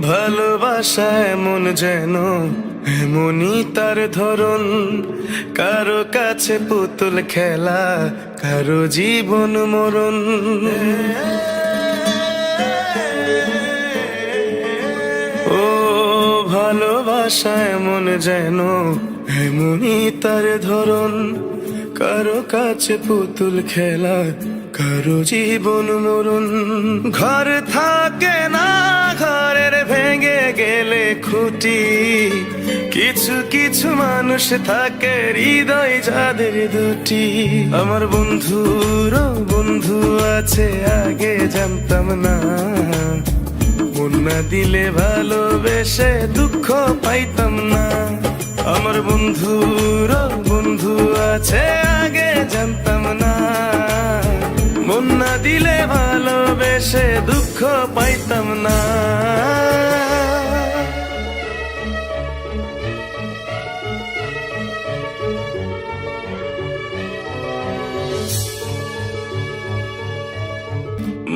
ভালোবাসা এমন যেন এমনই তার ধরন, কারো কাছে পুতুল খেলা, কারো জীবন মরণ। ও ভালোবাসা এমন যেন এমনই তার ধরন, কারো কাছে পুতুল খেলা, কারো জীবন মরণ। ঘর থাকে না, ঘরের ভেঙে গেলে খুঁটি, কিছু কিছু মানুষ থাকে হৃদয় যাদের দুটি। আমার বন্ধুরও বন্ধু আছে, আগে জানতাম না, মন না দিলে ভালোবেসে দুঃখ পাইতাম না। আমার বন্ধুরও বন্ধু আছে, আগে জানতাম না, মন না দিলে ভালোবেসে দুঃখ পাইতাম না।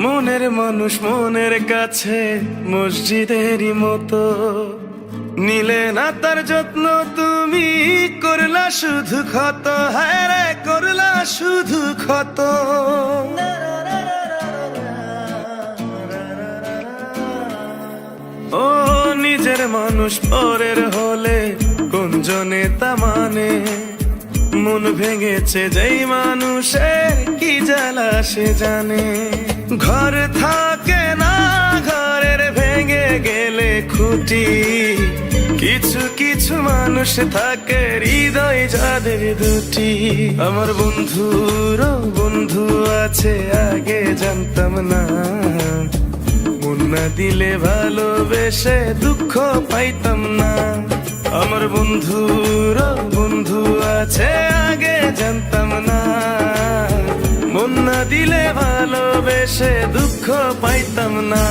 মনের মানুষ মনের কাছে মসজিদেরই মতো, নিলে না তার যত্ন তুমি, করলা শুধু ক্ষত, হায় রে করলা শুধু ক্ষত। ও নিজের মানুষ পরের হলে কোন জনে তা মানে, মন ভেঙেছে যেই মানুষের কি জ্বালা সে জানে। ঘর থাকে না, ঘরের ভেঙে গেলে খুঁটি, কিছু কিছু মানুষ থাকে হৃদয় যাদের দুটি। আমার বন্ধুরও বন্ধু আছে, আগে জানতাম না, মন না দিলে ভালোবেসে দুঃখ পাইতাম না। আমার বন্ধুরও বন্ধু আছে, আগে জানতাম না, মন না দিলে ভালোবেসে দুঃখ পাইতাম না।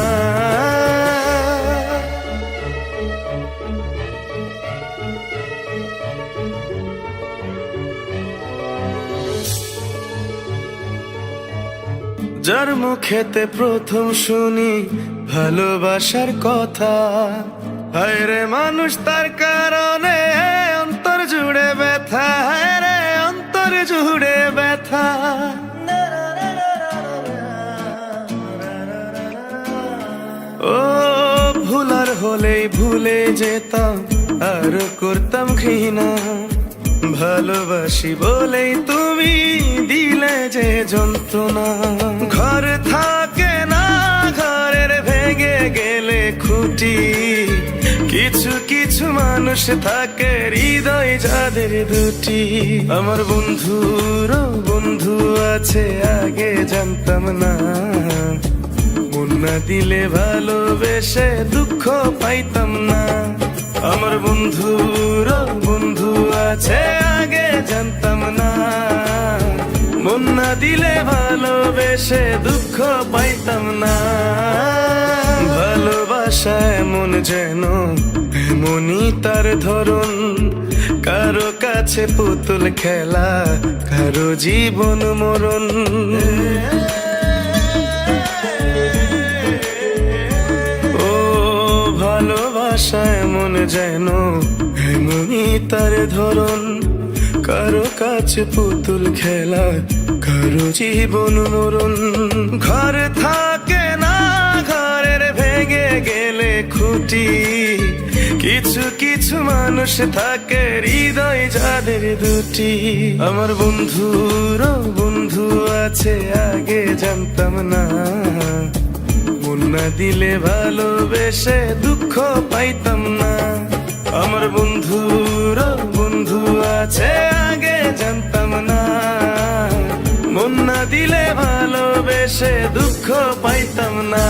যার মুখেতে প্রথম শুনি ভালোবাসার কথা, হায় রে মানুষ তার কারণে অন্তর জুড়ে ব্যথা, হায় রে অন্তর জুড়ে ব্যথা। ও ভুলার হলেই ভুলে যেতাম, আর করতাম ঘৃণা, ভালোবাসি বলেই তুমি দিলে যে যন্ত্রণা। ঘর থাকে না, ঘরের ভেঙে গেলে খুঁটি, কিছু কিছু মানুষ থাকে হৃদয় যাদের দুটি। আমার বন্ধুরও বন্ধু আছে, আগে জানতাম না, মন না দিলে ভালোবেসে দুঃখ পাইতাম না। আমার বন্ধুরও বন্ধু আছে, আগে জানতাম না, মন না দিলে ভালোবেসে দুঃখ পাইতাম না। ভালোবাসা এমন যেন এমনই তার ধরন, কারো কাছে পুতুল খেলা, কারো জীবন মরণ। ও ভালোবাসা এমন যেন এমনই তার ধরন, কারো কাছে পুতুল খেলা, কারো জীবন মরণ। ঘর থাকে না, ঘরের ভেঙে গেলে খুঁটি, কিছু কিছু মানুষ থাকে হৃদয় যাদের দুটি। আমার বন্ধুরও বন্ধু আছে, আগে জানতাম না, মন না দিলে ভালোবেসে দুঃখ পাইতাম না। আমার বন্ধুরও বন্ধু আছে, আগে জানতাম না, মন না দিলে ভালোবেসে দুঃখ পাইতাম না।